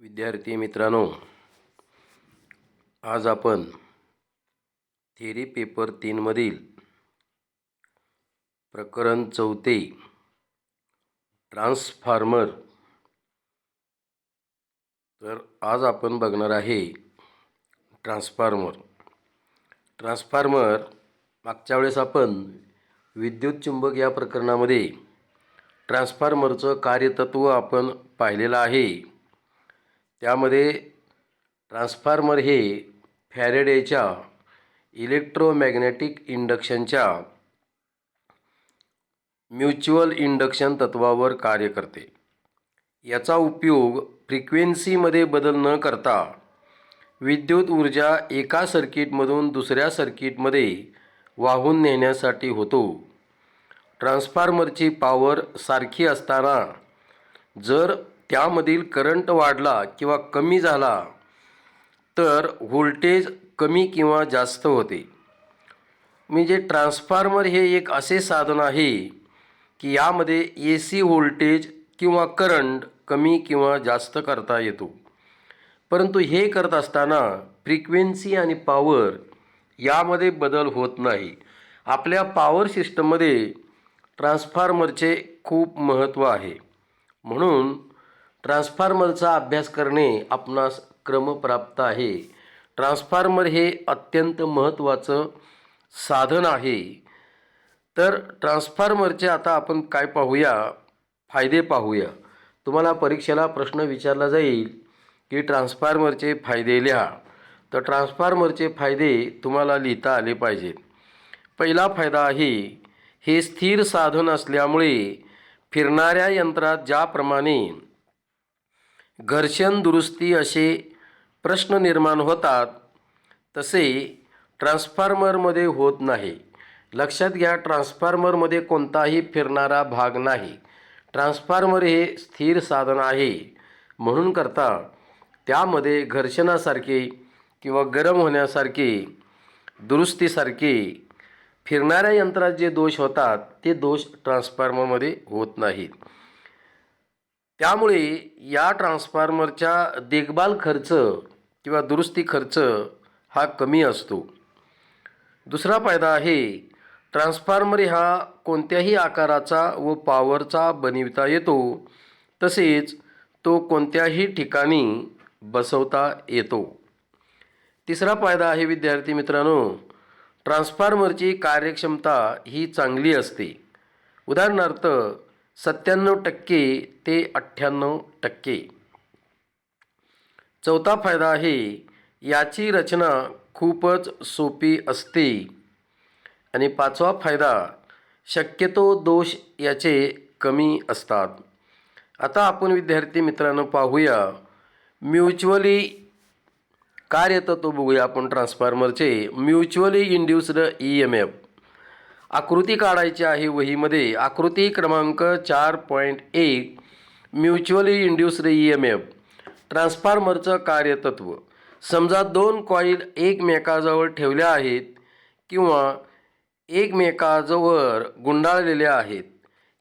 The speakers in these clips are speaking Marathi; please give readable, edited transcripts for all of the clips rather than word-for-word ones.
विद्यार्थी मित्रांनो, आज आपण थिअरी पेपर 3 मधील प्रकरण 4 ट्रान्सफॉर्मर तर आज आपण बघणार आहे ट्रान्सफॉर्मर मागच्या वेळेस आपण विद्युत चुंबक या प्रकरणामध्ये ट्रान्सफॉर्मरचं कार्यतत्व आपण पाहिलेलं आहे। त्यामध्ये ट्रान्सफॉर्मर हे फॅरेडेच्या इलेक्ट्रोमॅग्नेटिक इंडक्शनच्या म्युच्युअल इंडक्शन तत्वावर कार्य करते। याचा उपयोग फ्रिक्वेन्सीमध्ये बदल न करता विद्युत ऊर्जा एका सर्किटमधून दुसऱ्या सर्किटमध्ये वाहून नेण्यासाठी होतो। ट्रान्सफॉर्मरची पॉवर सारखी असताना जर त्यामधील करंट वाढला किंवा कमी झाला तर व्होल्टेज कमी किंवा जास्त होते। म्हणजे ट्रान्सफॉर्मर हे एक असे साधन आहे की यामध्ये AC व्होल्टेज किंवा करंट कमी किंवा जास्त करता येतो। परंतु हे करत असताना फ्रिक्वेन्सी आणि पॉवर यामध्ये बदल होत नाही। आपल्या पॉवर सिस्टममध्ये ट्रान्सफॉर्मरचे खूप महत्त्व आहे, म्हणून ट्रान्सफॉर्मरचा अभ्यास करणे आपणास क्रमप्राप्त आहे। ट्रान्सफॉर्मर हे अत्यंत महत्त्वाचं साधन आहे। तर ट्रान्सफॉर्मरचे आता आपण काय पाहूया, फायदे पाहूया। तुम्हाला परीक्षेला प्रश्न विचारला जाईल की ट्रान्सफॉर्मरचे फायदे लिहा, तर ट्रान्सफॉर्मरचे फायदे तुम्हाला लिहिता आले पाहिजेत। पहिला फायदा आहे, हे स्थिर साधन असल्यामुळे फिरणाऱ्या यंत्रात ज्याप्रमाणे घर्षण दुरुस्ती असे प्रश्न निर्माण होतात तसे ट्रान्सफॉर्मरमध्ये होत नाही। लक्षात घ्या, ट्रान्सफॉर्मरमध्ये कोणताही फिरणारा भाग नाही। ट्रान्सफॉर्मर हे स्थिर साधन आहे, म्हणून करता त्यामध्ये घर्षणासारखे किंवा गरम होण्यासारखे दुरुस्तीसारखे फिरणाऱ्या यंत्रात जे दोष होतात ते दोष ट्रान्सफॉर्मरमध्ये होत नाहीत। त्यामुळे या ट्रान्सफॉर्मरच्या देखभाल खर्च किंवा दुरुस्ती खर्च हा कमी असतो। दुसरा फायदा आहे, ट्रान्सफॉर्मर हा कोणत्याही आकाराचा व पॉवरचा बनविता येतो, तसेच तो कोणत्याही ठिकाणी बसवता येतो। तिसरा फायदा आहे विद्यार्थी मित्रांनो, ट्रान्सफॉर्मरची कार्यक्षमता ही चांगली असते। उदाहरणार्थ 97% ते 98%। चौथा फायदा आहे, याची रचना खूपच सोपी असते। आणि पाचवा फायदा, शक्यतो दोष याचे कमी असतात। आता आपण विद्यार्थी मित्रांनो पाहूया म्युच्युअली कार्यतत्व बघूया आपण ट्रान्सफॉर्मरचे। म्युच्युअली इंड्युस्ड EMF आकृती काढायची आहे वहीमध्ये। आकृती क्रमांक 4.1 म्युच्युअली इंड्युस्ड EMF ट्रान्सफॉर्मरचं कार्यतत्व। समजा दोन कॉईल एकमेकाजवळ ठेवल्या आहेत किंवा एकमेकाजवळ गुंडाळलेल्या आहेत।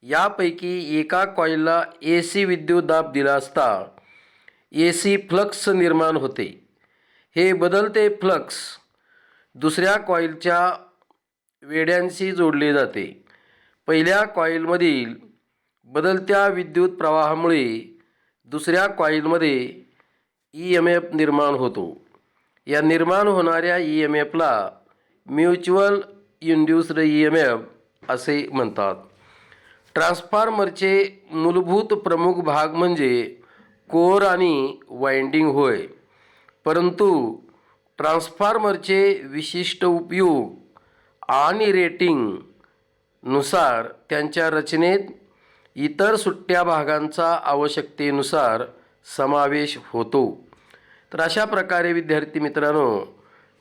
यापैकी एका कॉईलला AC विद्युतदाब दिला असता AC फ्लक्स निर्माण होते। हे बदलते फ्लक्स दुसऱ्या कॉईलच्या वेड्यांशी जोडले जाते। पहिल्या कॉईलमधील बदलत्या विद्युत प्रवाहामुळे दुसऱ्या कॉईलमध्ये EMF निर्माण होतो। या निर्माण होणाऱ्या EMFला म्युच्युअल इंड्युस्ड EMF असे म्हणतात। ट्रान्सफॉर्मरचे मूलभूत प्रमुख भाग म्हणजे कोर आणि वाइंडिंग होय, परंतु ट्रान्सफॉर्मरचे विशिष्ट उपयोग आणि रेटिंग नुसार त्यांच्या रचनेत इतर सुट्ट्या भागांचा आवश्यकतेनुसार समावेश होतो। तर अशा प्रकारे विद्यार्थी मित्रांनो,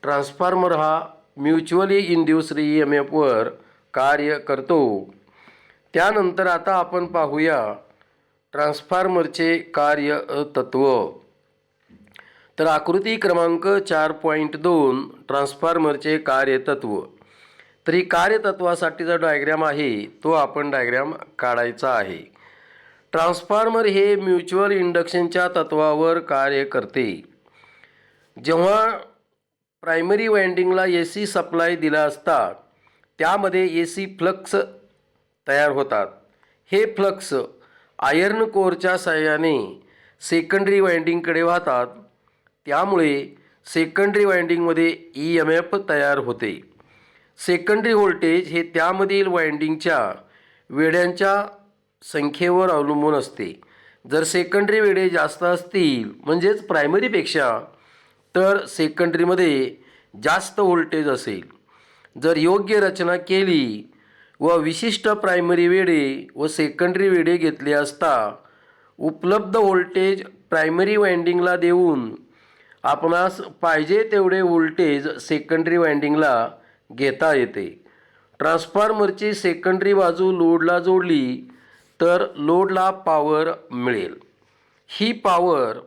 ट्रान्सफॉर्मर हा म्युच्युअली इंड्युस्ड EMF वर कार्य करतो। त्यानंतर आता आपण पाहूया ट्रान्सफॉर्मरचे कार्यतत्व। तर आकृती क्रमांक 4.2 ट्रान्सफॉर्मरचे कार्यतत्व। तरी कार्यतत्वासाठीचा डायग्राम आहे तो आपण डायग्राम काढायचा आहे। ट्रान्सफॉर्मर हे म्युच्युअल इंडक्शनच्या तत्वावर कार्य करते. जेव्हा प्रायमरी वायंडिंगला AC सप्लाय दिला असता त्यामध्ये AC फ्लक्स तयार होतात. हे फ्लक्स आयर्न कोअरच्या साहाय्याने सेकंडरी वायंडिंगकडे वाहतात. त्यामुळे सेकंडरी वायंडिंगमध्ये EMF तयार होते. सेकंडरी व्होल्टेज हे त्यामधील वायंडिंगच्या वेड्यांच्या संख्येवर अवलंबून असते. जर सेकंडरी वेडे जास्त असतील म्हणजेच प्रायमरीपेक्षा तर सेकंडरीमध्ये जास्त व्होल्टेज असेल. जर योग्य रचना केली व विशिष्ट प्रायमरी वेडे व सेकंडरी वेडे घेतले असता उपलब्ध व्होल्टेज प्रायमरी वायंडिंगला देऊन आपणास पाहिजे तेवढे व्होल्टेज सेकंडरी वायंडिंगला घेता येते. ट्रान्सफॉर्मरची सेकंडरी बाजू लोडला जोडली तर लोडला पॉवर मिळेल. ही पॉवर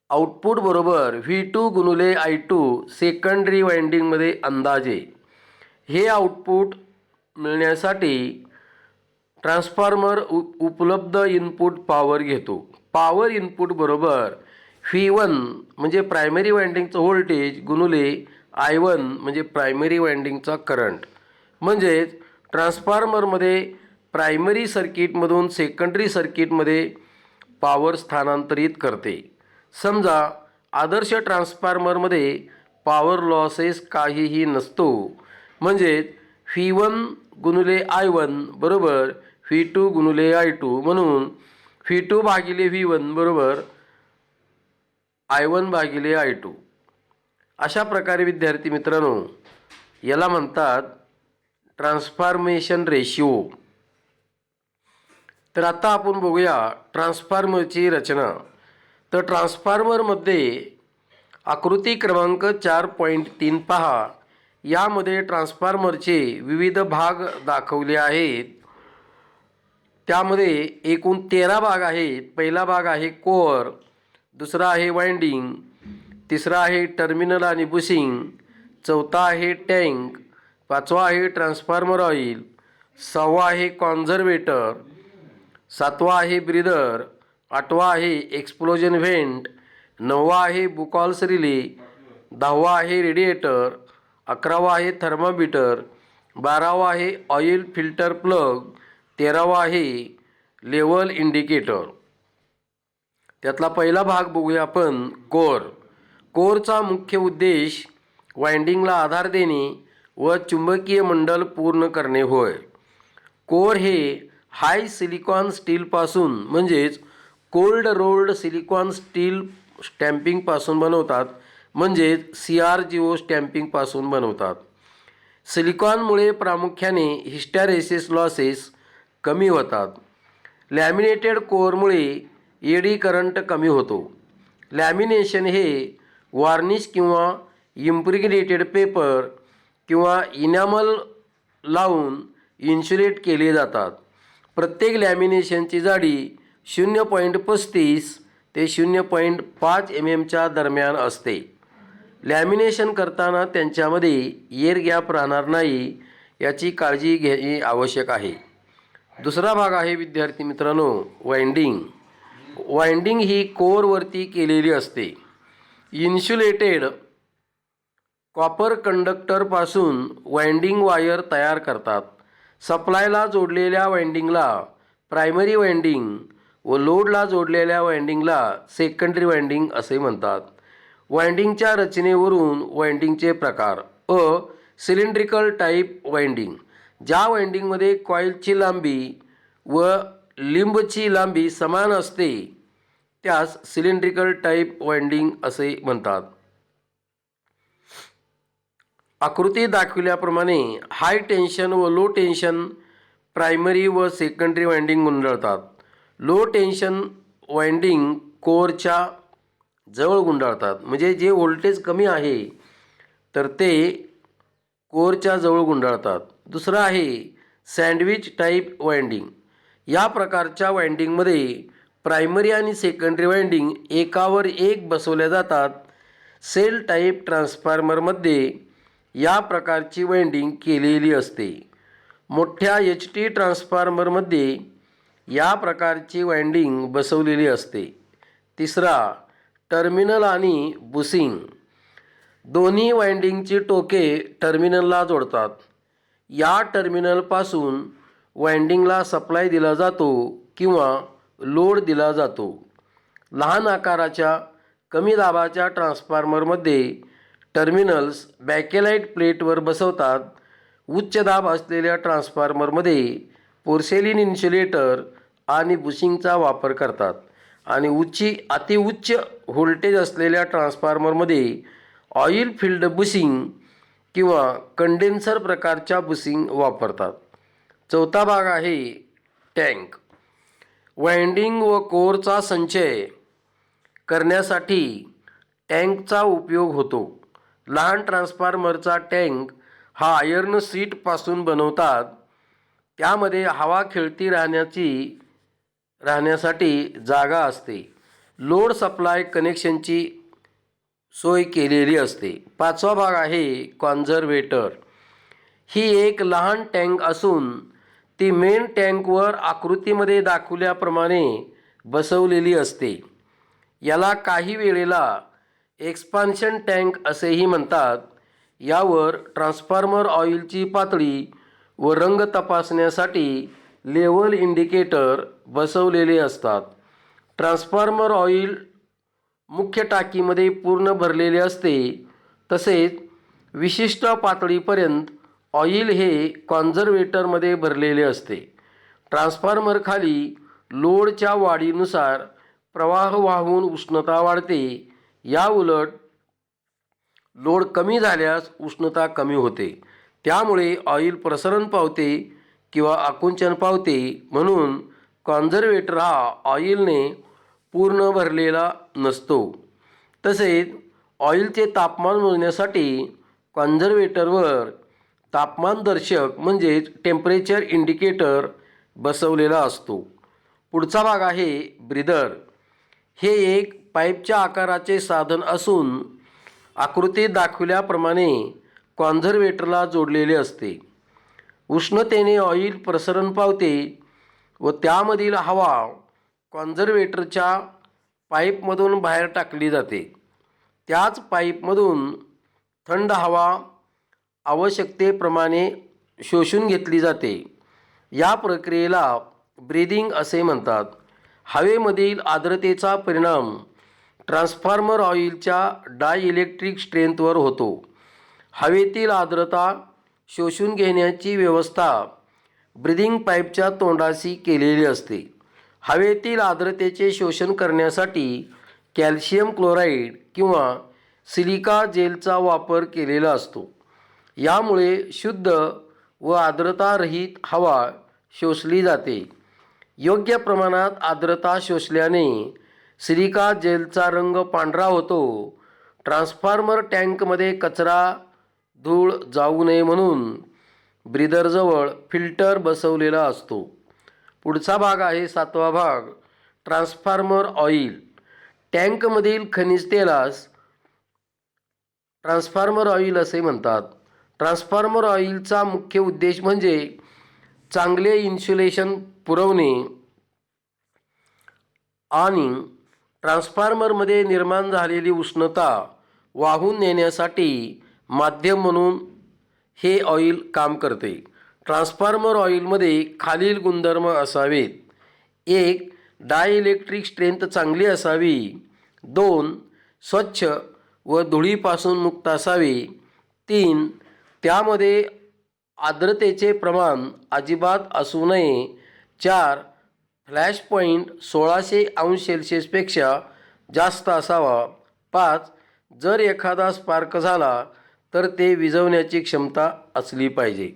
आउटपुट बरोबर V2 गुणिले I2 सेकंडरी वायंडिंगमध्ये अंदाजे. हे आउटपुट मिळण्यासाठी ट्रान्सफॉर्मर उपलब्ध इनपुट पॉवर घेतो. पॉवर इनपुट बरोबर V1 म्हणजे प्रायमरी वायंडिंगचं व्होल्टेज गुणिले I1 म्हणजे प्रायमरी वायंडिंगचा करंट. म्हणजेच ट्रान्सफॉर्मरमध्ये प्रायमरी सर्किटमधून सेकंडरी सर्किटमध्ये पॉवर स्थानांतरित करते. समजा आदर्श ट्रान्सफॉर्मरमध्ये पॉवर लॉसेस काहीही नसतो. म्हणजेच V1 गुणिले I1 बरोबर V2 गुणिले I2 म्हणून V2 भागिले V1 बरोबर I1 भागिले I2. अशा प्रकारे विद्यार्थी मित्रांनो याला म्हणतात ट्रान्सफॉर्मेशन रेशिओ. तर आता आपण बघूया ट्रान्सफॉर्मरची रचना. तर ट्रान्सफॉर्मरमध्ये आकृती क्रमांक 4.3 पहा. यामध्ये ट्रान्सफॉर्मरचे विविध भाग दाखवले आहेत. त्यामध्ये एकूण 13 भाग आहेत. पहिला भाग आहे कोअर, दुसरा आहे वायंडिंग, तिसरा आहे टर्मिनल आणि बुशिंग, चौथा आहे टँक, पाचवा आहे ट्रान्सफॉर्मर ऑइल, सहावा आहे कॉन्झर्वेटर, सातवा आहे ब्रीदर, आठवा आहे एक्सप्लोजन व्हेंट, नववा आहे बुकॉल्स रिले, दहावा आहे रेडिएटर, 11वा आहे थर्मामीटर, 12वा आहे ऑइल फिल्टर प्लग, 13वा आहे लेवल इंडिकेटर. त्यातला पहिला भाग बघूया आपण कोअर. कोअरचा मुख्य उद्देश वायंडिंगला आधार देणे व चुंबकीय मंडल पूर्ण करणे होय. कोअर हे हाय सिलिकॉन स्टीलपासून म्हणजेच कोल्ड रोल्ड सिलिकॉन स्टील स्टॅम्पिंगपासून बनवतात. म्हणजेच CRGO स्टॅम्पिंगपासून बनवतात. सिलिकॉनमुळे प्रामुख्याने हिस्टॅरेसिस लॉसेस कमी होतात. लॅमिनेटेड कोअरमुळे एडी करंट कमी होतो. लॅमिनेशन हे वार्निश किंवा इम्प्रिग्नेटेड पेपर किंवा इनॅमल लावून इन्सुलेट केले जातात. प्रत्येक लॅमिनेशनची जाडी 0.35 ते 0.5 mmच्या दरम्यान असते. लॅमिनेशन करताना त्यांच्यामध्ये एअर गॅप राहणार नाही याची काळजी घेणे आवश्यक आहे. दुसरा भाग आहे विद्यार्थी मित्रांनो वायंडिंग. वायंडिंग ही कोअरवरती केलेली असते. इन्सुलेटेड कॉपर कंडक्टरपासून वायंडिंग वायर तयार करतात. सप्लायला जोडलेल्या वायंडिंगला प्रायमरी वायंडिंग व लोडला जोडलेल्या वायंडिंगला सेकंडरी वायंडिंग असे म्हणतात. वायंडिंगच्या रचनेवरून वायंडिंगचे प्रकार. Cylindrical type winding. ज्या वायंडिंगमध्ये कॉईलची लांबी व लिंबची लांबी समान असते त्यास सिलेंड्रिकल टाईप वायंडिंग असे म्हणतात. आकृती दाखविल्याप्रमाणे हाय टेन्शन व लो टेन्शन प्रायमरी व सेकंडरी वायंडिंग गुंडाळतात. लो टेन्शन वायंडिंग कोअरच्या जवळ गुंडाळतात. म्हणजे जे व्होल्टेज कमी आहे तर ते कोअरच्या जवळ गुंडाळतात. दुसरं आहे सँडविच टाईप वायंडिंग. या प्रकारच्या वायंडिंगमध्ये प्रायमरी आणि सेकंडरी वायंडिंग एकावर एक बसवल्या जातात. सेल टाईप ट्रान्सफॉर्मरमध्ये या प्रकारची वायंडिंग केलेली असते. मोठ्या HT ट्रान्सफॉर्मरमध्ये या प्रकारची वाइंडिंग बसवलेली असते. तिसरा, टर्मिनल आणि बुशिंग. दोन्ही वाइंडिंगची टोके टर्मिनलला जोडतात. या टर्मिनलपासून वाइंडिंगला सप्लाय दिला जातो किंवा लोड दिला जातो. लहान आकाराच्या कमी दाबाच्या ट्रान्सफॉर्मरमध्ये टर्मिनल्स बॅकेलाइट प्लेटवर बसवतात. उच्च दाब असलेल्या ट्रान्सफॉर्मरमध्ये पोर्सेलिन इन्सुलेटर आणि बुशिंगचा वापर करतात आणि अतिउच्च व्होल्टेज असलेल्या ट्रान्सफॉर्मरमध्ये ऑइल फिल्ड बुशिंग किंवा कंडेन्सर प्रकारच्या बुशिंग वापरतात. चौथा भाग आहे टँक. वाइंडिंग व कोअरचा संचय करण्यासाठी टँकचा उपयोग होतो. लहान ट्रान्सफॉर्मरचा टँक हा आयर्न शीटपासून बनवतात. त्यामध्ये हवा खेळती राहण्यासाठी जागा असते. लोड सप्लाय कनेक्शनची सोय केलेली असते. पाचवा भाग आहे कॉन्झर्वेटर. ही एक लहान टँक असून ती मेन टँकवर आकृतीमध्ये दाखवल्याप्रमाणे बसवलेली असते. याला काही वेळेला एक्सपान्शन टँक असेही म्हणतात. यावर ट्रान्सफॉर्मर ऑइलची पातळी व रंग तपासण्यासाठी लेव्हल इंडिकेटर बसवलेले असतात. ट्रान्सफॉर्मर ऑइल मुख्य टाकीमध्ये पूर्ण भरलेले असते. तसेच विशिष्ट पातळीपर्यंत ऑइल हे कॉन्झर्वेटरमध्ये भरलेले असते. ट्रान्सफॉर्मरखाली लोडच्या वाढीनुसार प्रवाह वाहून उष्णता वाढते. याउलट लोड कमी झाल्यास उष्णता कमी होते. त्यामुळे ऑइल प्रसरण पावते किंवा आकुंचन पावते. म्हणून कॉन्झर्वेटर हा ऑइलने पूर्ण भरलेला नसतो. तसेच ऑइलचे तापमान मोजण्यासाठी कॉन्झर्वेटरवर तापमानदर्शक म्हणजेच टेम्परेचर इंडिकेटर बसवलेला असतो. पुढचा भाग आहे ब्रीदर. हे एक पाईपच्या आकाराचे साधन असून आकृतीत दाखवल्याप्रमाणे कॉन्झर्वेटरला जोडलेले असते. उष्णतेने ऑइल प्रसरण पावते व त्यामधील हवा कॉन्झर्वेटरच्या पाईपमधून बाहेर टाकली जाते. त्याच पाईपमधून थंड हवा आवश्यकतेप्रमाणे शोषून घेतली जाते. या प्रक्रियेला ब्रीदिंग असे म्हणतात. हवेमधील आर्द्रतेचा परिणाम ट्रान्सफॉर्मर ऑइलच्या डायइलेक्ट्रिक स्ट्रेंथवर होतो. हवेतील आर्द्रता शोषून घेण्याची व्यवस्था ब्रीदिंग पाईपच्या तोंडाशी केलेली असते. हवेतील आर्द्रतेचे शोषण करण्यासाठी कॅल्शियम क्लोराईड किंवा सिलिका जेलचा वापर केलेला असतो. यामुळे शुद्ध व आर्द्रतारहित हवा शोषली जाते. योग्य प्रमाणात आर्द्रता शोषल्याने सिलिका जेलचा रंग पांढरा होतो. ट्रान्सफॉर्मर टँकमध्ये कचरा धूळ जाऊ नये म्हणून ब्रीदरजवळ फिल्टर बसवलेला असतो. पुढचा भाग आहे सातवा भाग ट्रान्सफॉर्मर ऑइल. टँकमधील खनिज तेलास ट्रान्सफॉर्मर ऑइल असे म्हणतात. ट्रान्सफॉर्मर ऑइलचा मुख्य उद्देश म्हणजे चांगले इन्सुलेशन पुरवणे आणि ट्रान्सफॉर्मरमध्ये निर्माण झालेली उष्णता वाहून नेण्यासाठी माध्यम म्हणून हे ऑइल काम करते. ट्रान्सफॉर्मर ऑइलमध्ये खालील गुणधर्म असावेत. 1. डायइलेक्ट्रिक स्ट्रेंथ चांगली असावी. 2. स्वच्छ व धुळीपासून मुक्त असावे. 3. त्यामध्ये आर्द्रतेचे प्रमाण अजिबात असू नये. 4. फ्लॅश पॉईंट 1600°C जास्त असावा. 5. जर एखादा स्पार्क झाला तर ते विझवण्याची क्षमता असली पाहिजे.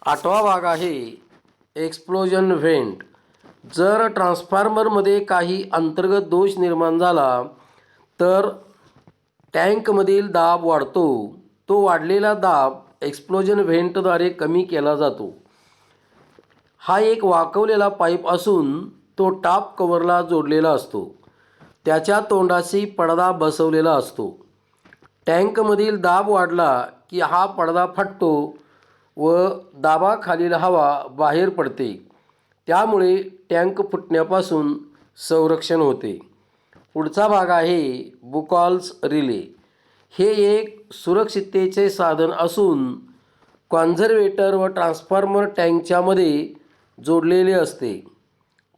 आठवा भाग आहे एक्सप्लोजन व्हेंट. जर ट्रान्सफॉर्मरमध्ये काही अंतर्गत दोष निर्माण झाला तर टँकमधील दाब वाढतो. तो वाढलेला दाब एक्सप्लोजन व्हेंटद्वारे कमी केला जातो. हा एक वाकवलेला पाईप असून तो टॉप कव्हरला जोडलेला असतो. त्याच्या तोंडाशी पडदा बसवलेला असतो. टँकमधील दाब वाढला की हा पडदा फटतो व दाबाखालील हवा बाहेर पडते. त्यामुळे टँक फुटण्यापासून संरक्षण होते. पुढचा भाग आहे बुकॉल्स रिले. हे एक सुरक्षिततेचे साधन असून कॉन्झर्वेटर व ट्रान्सफॉर्मर टँकच्या मध्ये जोडलेले असते.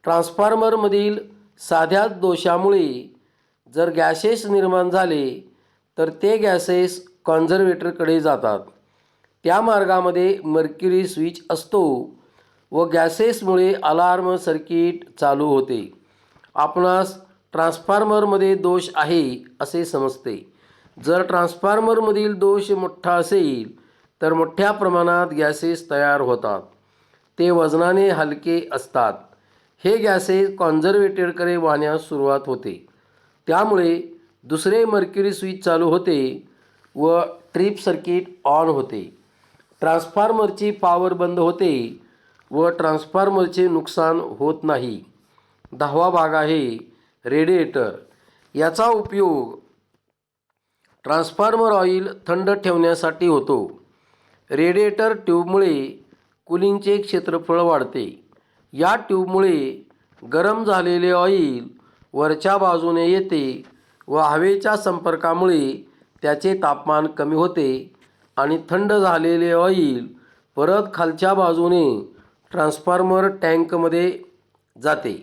ट्रान्सफॉर्मरमधील साध्या दोषामुळे जर गॅसेस निर्माण झाले तर ते गॅसेस कॉन्झर्वेटरकडे जातात. त्या मार्गामध्ये मर्क्युरी स्विच असतो व गॅसेसमुळे अलार्म सर्किट चालू होते. आपणास ट्रान्सफॉर्मरमध्ये दोष आहे असे समजते. जर ट्रान्सफॉर्मरमधील दोष मोठा असेल तर मोठ्या प्रमाणात गॅसेस तयार होतात. ते वजनाने हलके असतात. हे गॅसेस कॉन्झर्वेटरकडे वाहण्यास सुरुवात होते. त्यामुळे दुसरे मर्क्युरी स्विच चालू होते व ट्रिप सर्किट ऑन होते. ट्रान्सफॉर्मरची पॉवर बंद होते व ट्रान्सफॉर्मरचे नुकसान होत नाही. 10वा भाग आहे रेडिएटर. याचा उपयोग ट्रान्सफॉर्मर ऑइल थंड ठेवण्यासाठी होतो. रेडिएटर ट्यूबमुळे कूलिंगचे क्षेत्रफळ वाढते. या ट्यूबमुळे गरम झालेले ऑइल वरच्या बाजूने येते व हवेच्या संपर्कामुळे त्याचे तापमान कमी होते आणि थंड झालेले ऑइल परत खालच्या बाजूने ट्रान्सफॉर्मर टँकमध्ये जाते.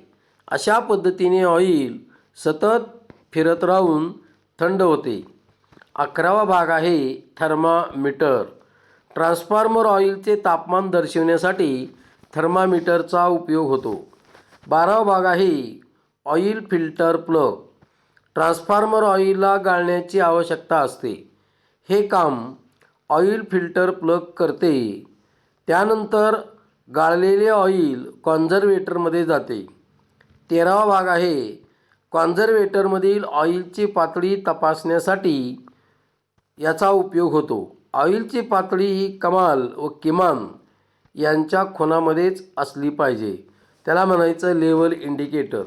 अशा पद्धतीने ऑइल सतत फिरत राहून थंड होते. 11वा भाग आहे थर्मामीटर. ट्रान्सफॉर्मर ऑइलचे तापमान दर्शवण्यासाठी थर्मामीटरचा उपयोग होतो. 12वा भाग आहे ऑइल फिल्टर प्लग. ट्रान्सफॉर्मर ऑइलला गाळण्याची आवश्यकता असते. हे काम ऑइल फिल्टर प्लग करते. त्यानंतर गाळलेले ऑइल कॉन्झर्वेटरमध्ये जाते. 13वा भाग आहे कॉन्झर्वेटरमधील ऑइलची पातळी तपासण्यासाठी याचा उपयोग होतो. ऑइलची पातळी ही कमाल व किमान यांच्या खुणामध्येच असली पाहिजे. त्याला म्हणायचं लेवल इंडिकेटर.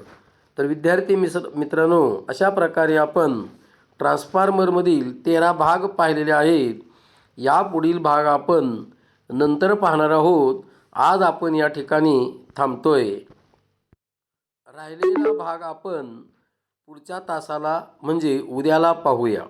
तर विद्यार्थी मित्रांनो, अशा प्रकारे आपण ट्रान्सफॉर्मरमधील 13 भाग पाहिलेले आहेत. यापुढील भाग आपण नंतर पाहणार आहोत. आज आपण या ठिकाणी थांबतोय. राहिलेला भाग आपण पुढच्या तासाला म्हणजे उद्याला पाहूया.